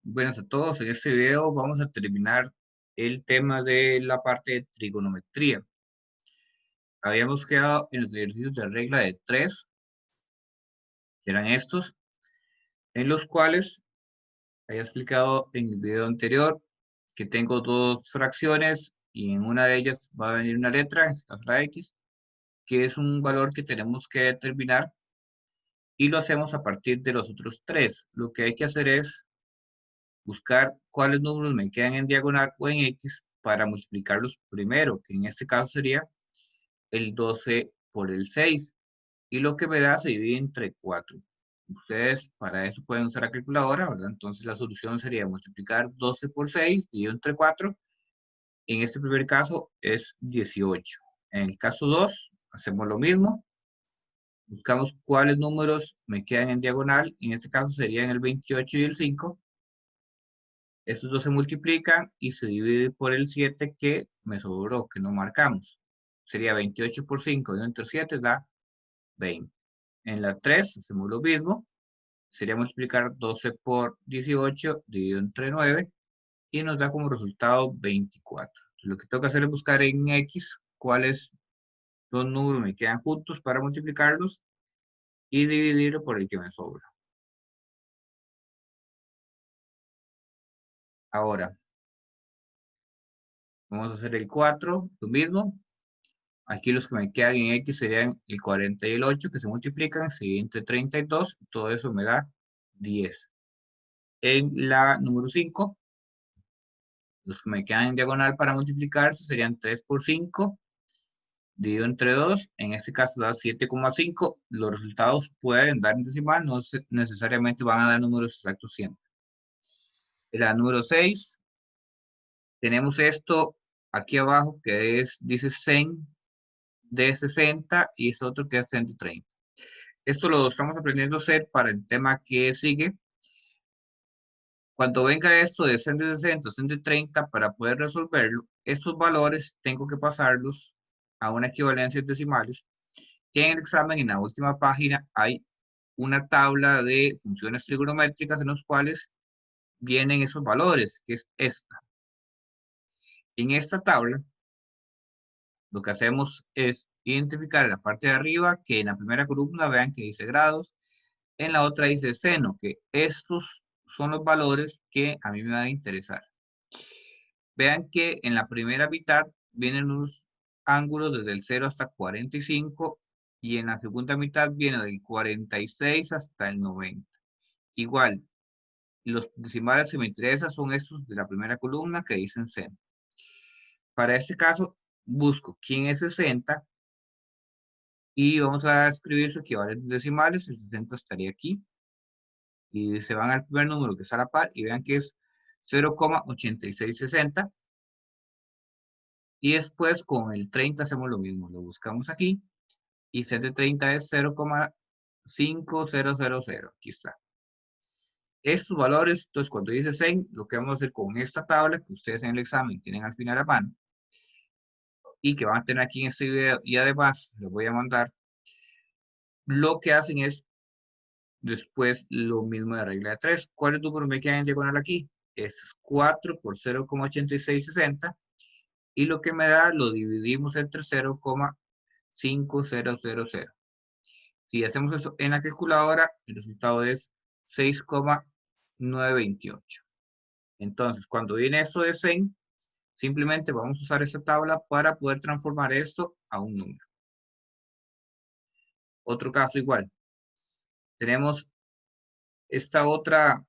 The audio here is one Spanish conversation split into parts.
Buenas a todos. En este video vamos a terminar el tema de la parte de trigonometría. Habíamos quedado en los ejercicios de regla de 3, que eran estos, en los cuales había explicado en el video anterior que tengo dos fracciones y en una de ellas va a venir una letra, en este caso la X, que es un valor que tenemos que determinar y lo hacemos a partir de los otros tres. Lo que hay que hacer es buscar cuáles números me quedan en diagonal o en X para multiplicarlos primero, que en este caso sería el 12 por el 6, y lo que me da se divide entre 4. Ustedes para eso pueden usar la calculadora, ¿verdad? Entonces la solución sería multiplicar 12 por 6, dividido entre 4. En este primer caso es 18. En el caso 2, hacemos lo mismo. Buscamos cuáles números me quedan en diagonal. En este caso serían el 28 y el 5. Estos dos se multiplican y se divide por el 7 que me sobró, que no marcamos. Sería 28 por 5 y entre 7 da 20. En la 3 hacemos lo mismo. Sería multiplicar 12 por 18 dividido entre 9 y nos da como resultado 24. Lo que tengo que hacer es buscar en X cuáles dos números me quedan juntos para multiplicarlos y dividirlo por el que me sobra. Ahora, vamos a hacer el 4, lo mismo. Aquí los que me quedan en X serían el 40 y el 8 que se multiplican, se divide entre 32, todo eso me da 10. En la número 5, los que me quedan en diagonal para multiplicarse serían 3 por 5, dividido entre 2, en este caso da 7,5. Los resultados pueden dar en decimal, no necesariamente van a dar números exactos siempre. En la número 6, tenemos esto aquí abajo que dice sen de 60 y es otro que es sen de 30. Esto lo estamos aprendiendo a hacer para el tema que sigue. Cuando venga esto de sen de 60 o sen de 30, para poder resolverlo, estos valores tengo que pasarlos a una equivalencia en decimales. Que en el examen, en la última página, hay una tabla de funciones trigonométricas en los cuales vienen esos valores, que es esta. En esta tabla, lo que hacemos es identificar en la parte de arriba, que en la primera columna vean que dice grados, en la otra dice seno, que estos son los valores que a mí me van a interesar. Vean que en la primera mitad vienen unos ángulos desde el 0 hasta 45 y en la segunda mitad viene del 46 hasta el 90. Igual, los decimales que me interesan son estos de la primera columna que dicen seno. Para este caso, busco quién es 60 y vamos a escribir su equivalente decimales. El 60 estaría aquí. Y se van al primer número que está a la par y vean que es 0,8660. Y después con el 30 hacemos lo mismo, lo buscamos aquí y set de 30 es 0,5000. Aquí está. Estos valores, entonces cuando dice 100, lo que vamos a hacer con esta tabla que ustedes en el examen tienen al final a mano y que van a tener aquí en este video y además les voy a mandar, lo que hacen es después lo mismo de regla de 3. ¿Cuáles números me quedan en diagonal aquí? Este es 4 por 0,8660 y lo que me da lo dividimos entre 0,5000. Si hacemos eso en la calculadora, el resultado es 6,928. Entonces, cuando viene esto de 100, simplemente vamos a usar esta tabla para poder transformar esto a un número. Otro caso igual. Tenemos esta otra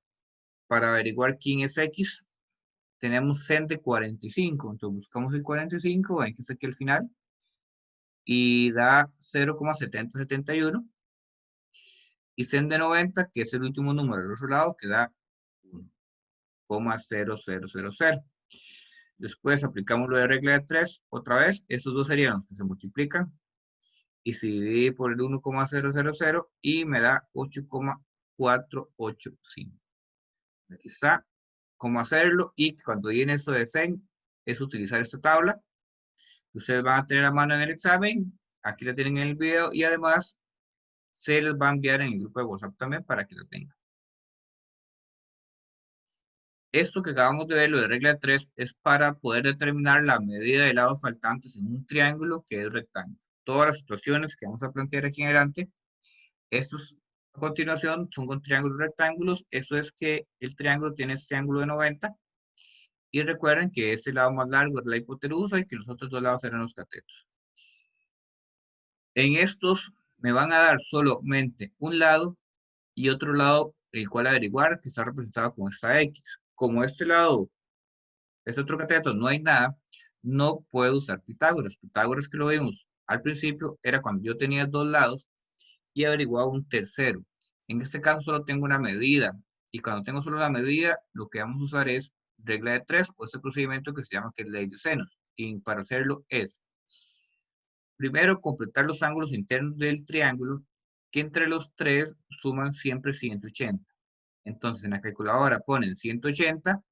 para averiguar quién es X. Tenemos sen de 45. Entonces buscamos el 45, ven que es aquí al final. Y da 0,7071. Y sen de 90, que es el último número del otro lado, que da 1,0000. Después aplicamos lo de regla de 3 otra vez. Estos dos serían los que se multiplican. Y se divide por el 1,000 y me da 8,485. Aquí está cómo hacerlo y cuando viene esto de sen es utilizar esta tabla. Ustedes van a tener a mano en el examen. Aquí la tienen en el video y además se les va a enviar en el grupo de WhatsApp también para que lo tengan. Esto que acabamos de ver, lo de regla de 3, es para poder determinar la medida de lados faltantes en un triángulo que es rectángulo. Todas las situaciones que vamos a plantear aquí en adelante, estos a continuación son con triángulos rectángulos. Eso es que el triángulo tiene este ángulo de 90. Y recuerden que este lado más largo es la hipotenusa y que los otros dos lados eran los catetos. En estos me van a dar solamente un lado y otro lado, el cual averiguar que está representado con esta X. Como este lado, este otro cateto, no hay nada, no puedo usar Pitágoras. Pitágoras, que lo vimos al principio, era cuando yo tenía dos lados y averiguaba un tercero. En este caso solo tengo una medida, y cuando tengo solo la medida, lo que vamos a usar es regla de 3 o este procedimiento que se llama que es ley de senos. Y para hacerlo es, primero, completar los ángulos internos del triángulo, que entre los tres suman siempre 180. Entonces, en la calculadora ponen 180,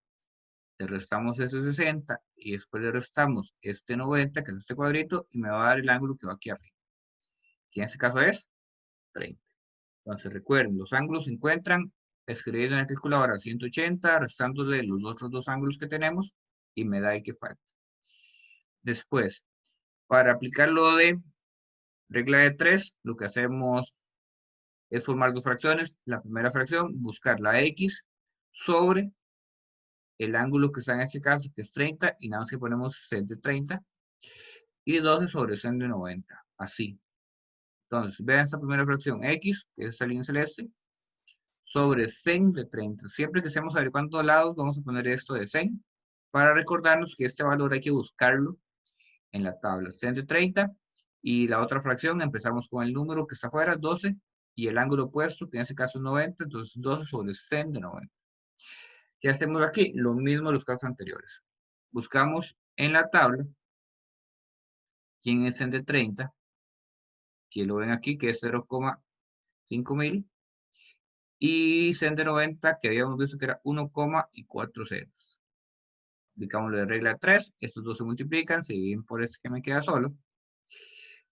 le restamos ese 60 y después le restamos este 90, que es este cuadrito, y me va a dar el ángulo que va aquí arriba, que en este caso es 30. Entonces, recuerden, los ángulos se encuentran escribiendo en la calculadora 180, restándole los otros dos ángulos que tenemos, y me da el que falta. Después, para aplicar lo de regla de 3, lo que hacemos es formar dos fracciones. La primera fracción, buscar la X sobre el ángulo que está en este caso, que es 30, y nada más que ponemos seno de 30, y 12 sobre seno de 90, así. Entonces, vean esta primera fracción, X, que es esta línea celeste, sobre seno de 30. Siempre que estemos averiguando lados, vamos a poner esto de seno, para recordarnos que este valor hay que buscarlo en la tabla. Seno de 30, y la otra fracción, empezamos con el número que está afuera, 12, y el ángulo opuesto, que en este caso es 90, entonces 12 sobre seno de 90. ¿Qué hacemos aquí? Lo mismo en los casos anteriores. Buscamos en la tabla quién es seno de 30, que lo ven aquí, que es 0,5 mil, y seno de 90, que habíamos visto que era 1,4 ceros. Aplicamos la regla 3, estos dos se multiplican, se dividen por este que me queda solo,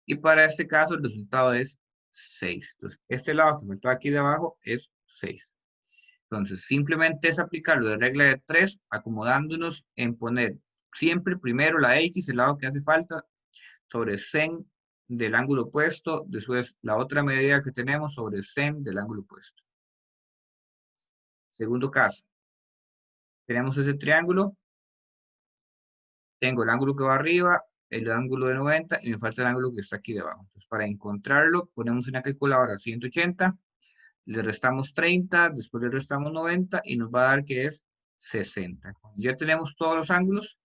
y para este caso el resultado es 6. Entonces, este lado que me está aquí de abajo es 6. Entonces, simplemente es aplicar lo de regla de 3, acomodándonos en poner siempre primero la X, el lado que hace falta, sobre sen del ángulo opuesto, después la otra medida que tenemos sobre sen del ángulo opuesto. Segundo caso, tenemos ese triángulo, tengo el ángulo que va arriba, el ángulo de 90 y me falta el ángulo que está aquí debajo. Entonces, para encontrarlo, ponemos en la calculadora 180, le restamos 30, después le restamos 90 y nos va a dar que es 60. Ya tenemos todos los ángulos,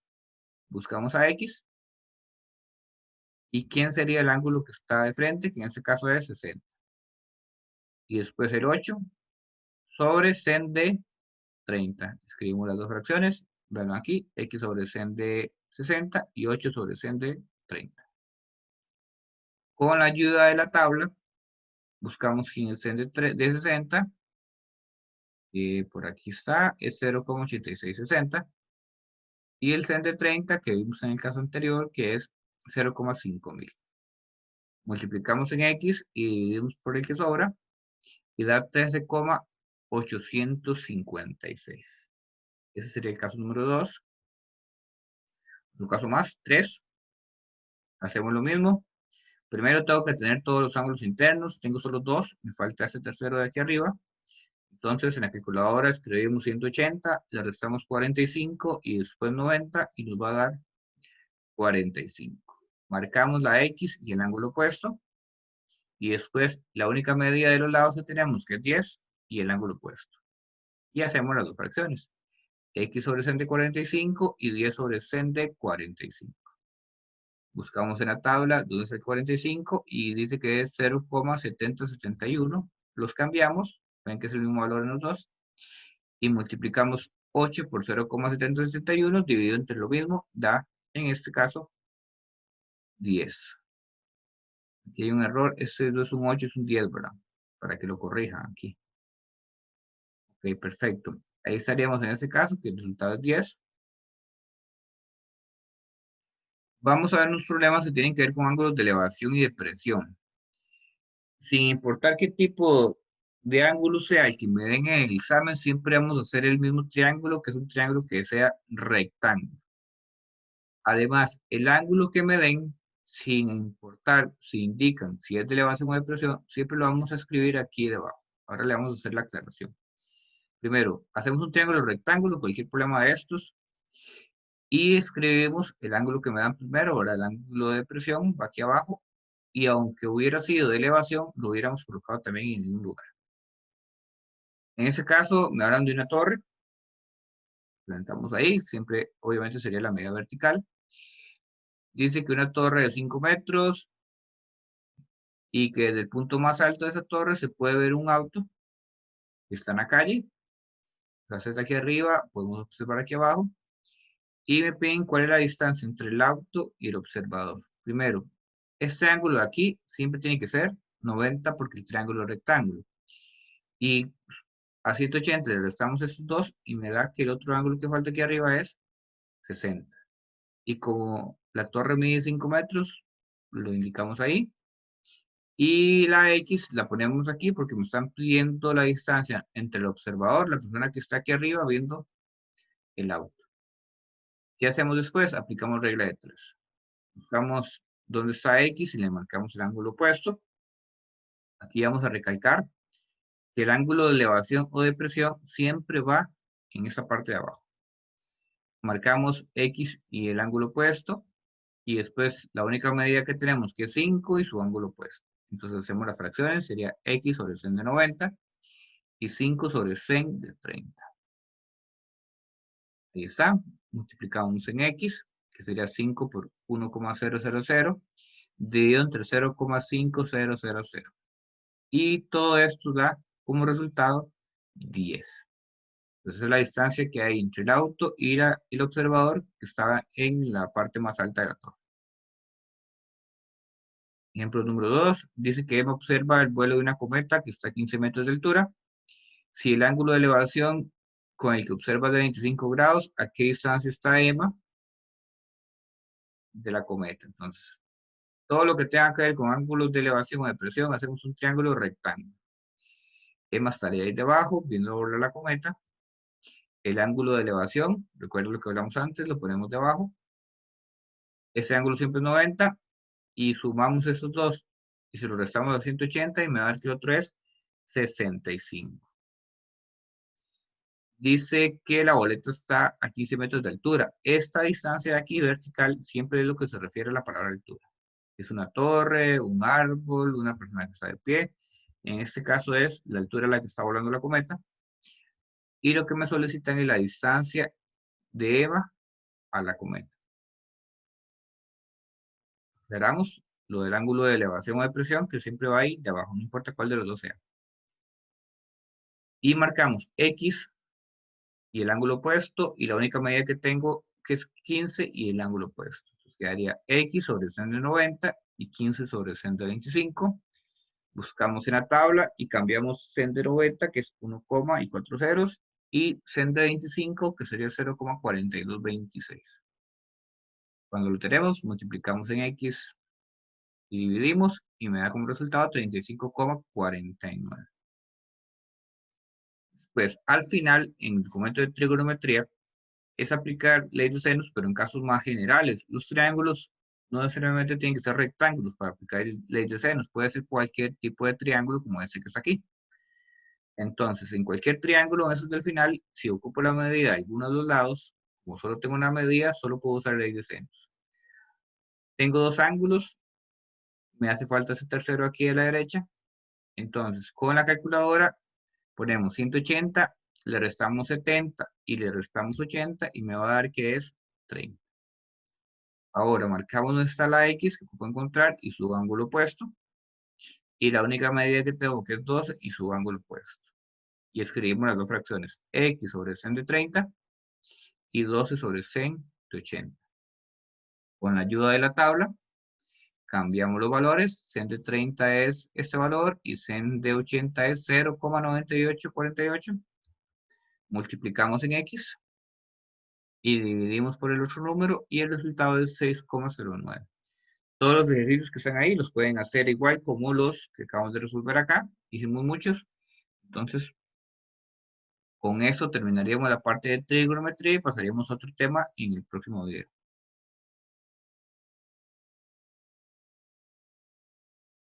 buscamos a X. ¿Y quién sería el ángulo que está de frente? Que en este caso es 60. Y después el 8 sobre sen de 30. Escribimos las dos fracciones. Ven aquí, X sobre sen de 60 y 8 sobre sen de 30. Con la ayuda de la tabla, buscamos quién es sen de 60. Por aquí está, es 0,8660. Y el sen de 30, que vimos en el caso anterior, que es 0,5 mil. Multiplicamos en X y dividimos por el que sobra, y da 13,856. Ese sería el caso número 2. Un caso más, 3. Hacemos lo mismo. Primero tengo que tener todos los ángulos internos. Tengo solo 2. Me falta ese tercero de aquí arriba. Entonces, en la calculadora escribimos 180, le restamos 45 y después 90 y nos va a dar 45. Marcamos la X y el ángulo opuesto. Y después la única medida de los lados que tenemos, que es 10, y el ángulo opuesto. Y hacemos las dos fracciones. X sobre sen de 45 y 10 sobre sen de 45. Buscamos en la tabla dónde es el 45 y dice que es 0,7071. Los cambiamos, ven que es el mismo valor en los dos, y multiplicamos 8 por 0,7071 dividido entre lo mismo, da en este caso 10. Aquí hay un error, este no es un 8, es un 10, ¿verdad? Para que lo corrijan aquí. Ok, perfecto. Ahí estaríamos en este caso, que el resultado es 10. Vamos a ver unos problemas que tienen que ver con ángulos de elevación y de presión. Sin importar qué tipo de ángulo sea el que me den en el examen, siempre vamos a hacer el mismo triángulo, que es un triángulo que sea rectángulo. Además, el ángulo que me den, sin importar si indican si es de elevación o de presión, siempre lo vamos a escribir aquí debajo. Ahora le vamos a hacer la aclaración. Primero, hacemos un triángulo rectángulo, cualquier problema de estos, y escribimos el ángulo que me dan primero, ahora el ángulo de presión va aquí abajo, y aunque hubiera sido de elevación, lo hubiéramos colocado también en un lugar. En ese caso, me hablan de una torre, plantamos ahí, siempre obviamente sería la medida vertical. Dice que una torre de 5 metros y que desde el punto más alto de esa torre se puede ver un auto que está en la calle. Entonces aquí arriba, podemos observar aquí abajo. Y me piden cuál es la distancia entre el auto y el observador. Primero, este ángulo de aquí siempre tiene que ser 90 porque el triángulo es rectángulo. Y a 180 le restamos estos dos y me da que el otro ángulo que falta aquí arriba es 60. Y como la torre mide 5 metros, lo indicamos ahí. Y la X la ponemos aquí porque me están pidiendo la distancia entre el observador, la persona que está aquí arriba viendo el auto. ¿Qué hacemos después? Aplicamos regla de 3. Buscamos dónde está X y le marcamos el ángulo opuesto. Aquí vamos a recalcar que el ángulo de elevación o de presión siempre va en esa parte de abajo. Marcamos X y el ángulo opuesto. Y después la única medida que tenemos que es 5 y su ángulo opuesto. Entonces hacemos las fracciones, sería X sobre sen de 90 y 5 sobre sen de 30. Ahí está, multiplicamos en X, que sería 5 por 1,000, dividido entre 0,5000. Y todo esto da como resultado 10. Entonces es la distancia que hay entre el auto y el observador que estaba en la parte más alta de la torre. Ejemplo número 2, dice que Emma observa el vuelo de una cometa que está a 15 metros de altura. Si el ángulo de elevación con el que observa es de 25 grados, ¿a qué distancia está Emma de la cometa? Entonces, todo lo que tenga que ver con ángulos de elevación o de presión, hacemos un triángulo rectángulo. Emma estaría ahí debajo, viendo sobre la cometa. El ángulo de elevación, recuerdo lo que hablamos antes, lo ponemos debajo. Ese ángulo siempre es 90 y sumamos estos dos y se lo restamos a 180 y me va a dar que el otro es 65. Dice que la boleta está a 15 metros de altura. Esta distancia de aquí vertical siempre es lo que se refiere a la palabra altura. Es una torre, un árbol, una persona que está de pie. En este caso es la altura a la que está volando la cometa. Y lo que me solicitan es la distancia de Eva a la cometa. Veramos lo del ángulo de elevación o de presión, que siempre va ahí de abajo, no importa cuál de los dos sea. Y marcamos X y el ángulo opuesto, y la única medida que tengo que es 15 y el ángulo opuesto. Entonces quedaría X sobre sen de 90 y 15 sobre sen de 25. Buscamos en la tabla y cambiamos sen de 90, que es 1, y 4 ceros, y sen de 25, que sería 0,4226. Cuando lo tenemos, multiplicamos en X y dividimos, y me da como resultado 35,49. Pues al final, en el documento de trigonometría, es aplicar ley de senos, pero en casos más generales. Los triángulos no necesariamente tienen que ser rectángulos para aplicar ley de senos. Puede ser cualquier tipo de triángulo, como ese que está aquí. Entonces, en cualquier triángulo, eso es del final, si ocupo la medida de alguno de los lados, como solo tengo una medida, solo puedo usar ley de senos. Tengo dos ángulos, me hace falta ese tercero aquí a la derecha. Entonces, con la calculadora, ponemos 180, le restamos 70 y le restamos 80 y me va a dar que es 30. Ahora marcamos donde está la X que puedo encontrar y su ángulo opuesto. Y la única medida que tengo que es 12 y su ángulo opuesto. Y escribimos las dos fracciones. X sobre sen de 30 y 12 sobre sen de 80. Con la ayuda de la tabla, cambiamos los valores. Sen de 30 es este valor y sen de 80 es 0,9848. Multiplicamos en X y dividimos por el otro número y el resultado es 6,09. Todos los ejercicios que están ahí los pueden hacer igual como los que acabamos de resolver acá. Hicimos muchos. Entonces, con eso terminaríamos la parte de trigonometría y pasaríamos a otro tema en el próximo video.